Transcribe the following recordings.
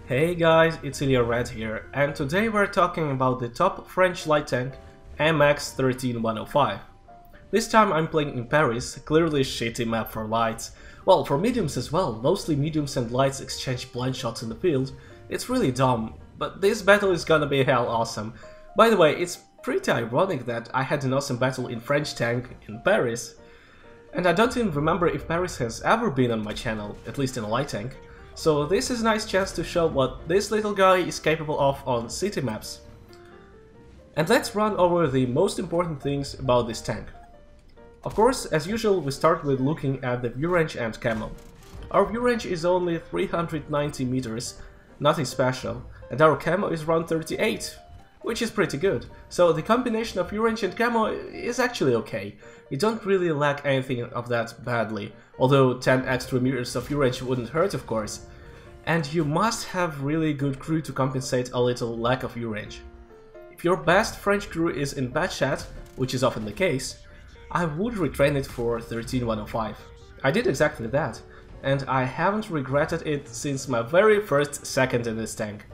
Hey guys, it's Red here, and today we're talking about the top French light tank AMX 13105. This time I'm playing in Paris, clearly a shitty map for lights. Well, for mediums as well, mostly mediums and lights exchange blind shots in the field. It's really dumb, but this battle is gonna be hell awesome. By the way, it's pretty ironic that I had an awesome battle in French tank in Paris. And I don't even remember if Paris has ever been on my channel, at least in a light tank. So this is a nice chance to show what this little guy is capable of on city maps. And let's run over the most important things about this tank. Of course, as usual, we start with looking at the view range and camo. Our view range is only 390 meters, nothing special, and our camo is around 38, which is pretty good. So the combination of view range and camo is actually okay. You don't really lack anything of that badly, although 10 extra meters of view range wouldn't hurt, of course. And you must have really good crew to compensate a little lack of view range. If your best French crew is in bad chat, which is often the case, I would retrain it for 13105. I did exactly that, and I haven't regretted it since my very first second in this tank.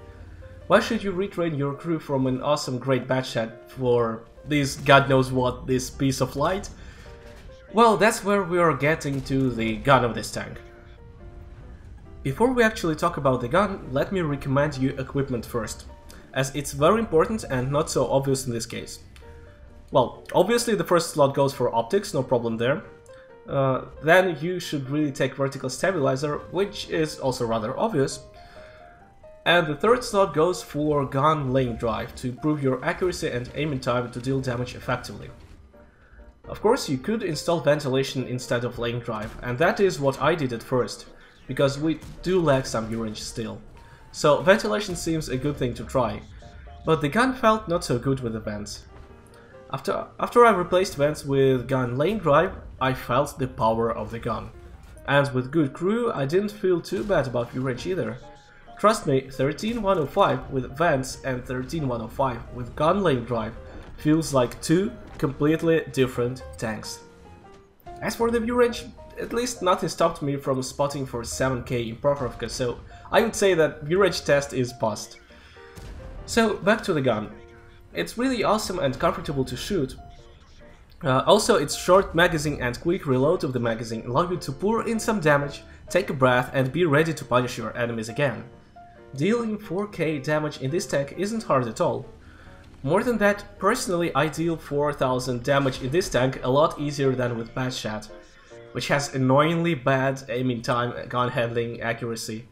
Why should you retrain your crew from an awesome great bad chat for this god knows what, this piece of light? Well, that's where we are getting to the gun of this tank. Before we actually talk about the gun, let me recommend you equipment first, as it's very important and not so obvious in this case. Well, obviously the first slot goes for optics, no problem there. Then you should really take vertical stabilizer, which is also rather obvious. And the third slot goes for gun lane drive to improve your accuracy and aiming time to deal damage effectively. Of course, you could install ventilation instead of lane drive, and that is what I did at first, because we do lack some view range still. So ventilation seems a good thing to try, but the gun felt not so good with the vents. After I replaced vents with gun lane drive, I felt the power of the gun. And with good crew, I didn't feel too bad about view range either. Trust me, 13105 with vents and 13105 with gun lane drive feels like two completely different tanks. As for the view range, at least nothing stopped me from spotting for 7k in Prokhorovka, so I would say that view range test is passed. So back to the gun. It's really awesome and comfortable to shoot. Also, its short magazine and quick reload of the magazine allow you to pour in some damage, take a breath and be ready to punish your enemies again. Dealing 4k damage in this tank isn't hard at all. More than that, personally I deal 4000 damage in this tank a lot easier than with bad chat, which has annoyingly bad aiming time, gun handling, accuracy.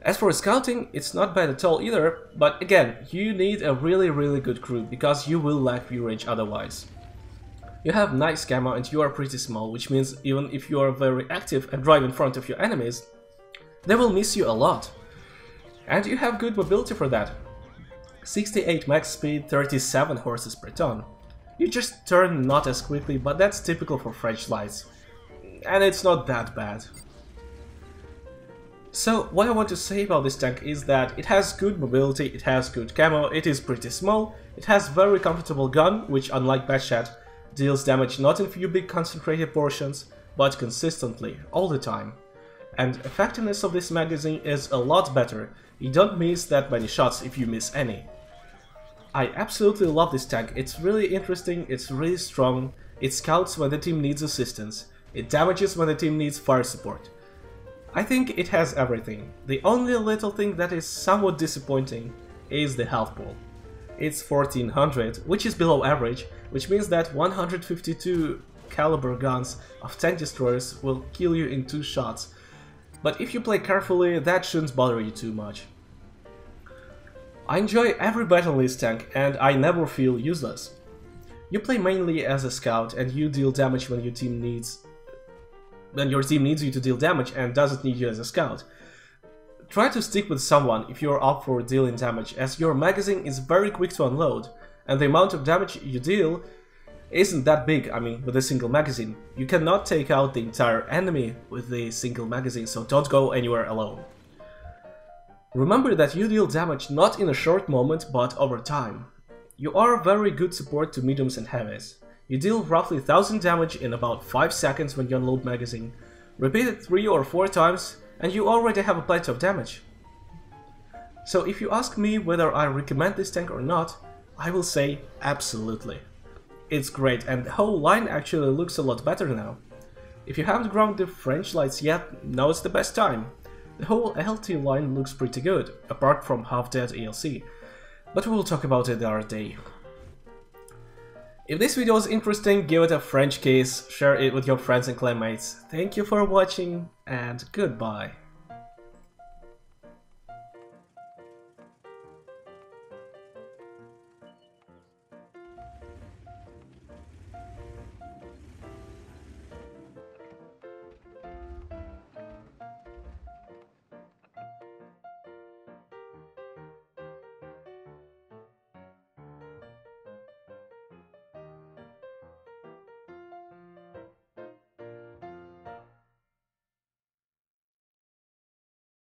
As for scouting, it's not bad at all either, but again, you need a really good crew, because you will lack view range otherwise. You have nice camo and you are pretty small, which means even if you are very active and drive in front of your enemies, they will miss you a lot. And you have good mobility for that. 68 max speed, 37 horses per ton. You just turn not as quickly, but that's typical for French lights. And it's not that bad. So what I want to say about this tank is that it has good mobility, it has good camo, it is pretty small, it has very comfortable gun, which unlike Batchat, deals damage not in few big concentrated portions, but consistently, all the time. And effectiveness of this magazine is a lot better, you don't miss that many shots if you miss any. I absolutely love this tank, it's really interesting, it's really strong, it scouts when the team needs assistance, it damages when the team needs fire support. I think it has everything. The only little thing that is somewhat disappointing is the health pool. It's 1400, which is below average, which means that 152 caliber guns of tank destroyers will kill you in 2 shots. But if you play carefully, that shouldn't bother you too much. I enjoy every battle in this tank and I never feel useless. You play mainly as a scout and you deal damage when your team needs you to deal damage and doesn't need you as a scout. Try to stick with someone if you're up for dealing damage, as your magazine is very quick to unload, and the amount of damage you deal isn't that big, I mean, with a single magazine. You cannot take out the entire enemy with a single magazine, so don't go anywhere alone. Remember that you deal damage not in a short moment, but over time. You are very good support to mediums and heavies. You deal roughly 1000 damage in about 5 seconds when you unload magazine. Repeat it 3 or 4 times and you already have a plenty of damage. So if you ask me whether I recommend this tank or not, I will say absolutely. It's great, and the whole line actually looks a lot better now. If you haven't ground the French lights yet, now is the best time. The whole LT line looks pretty good, apart from half-dead ELC, but we'll talk about it the other day. If this video was interesting, give it a French kiss, share it with your friends and clanmates. Thank you for watching, and goodbye.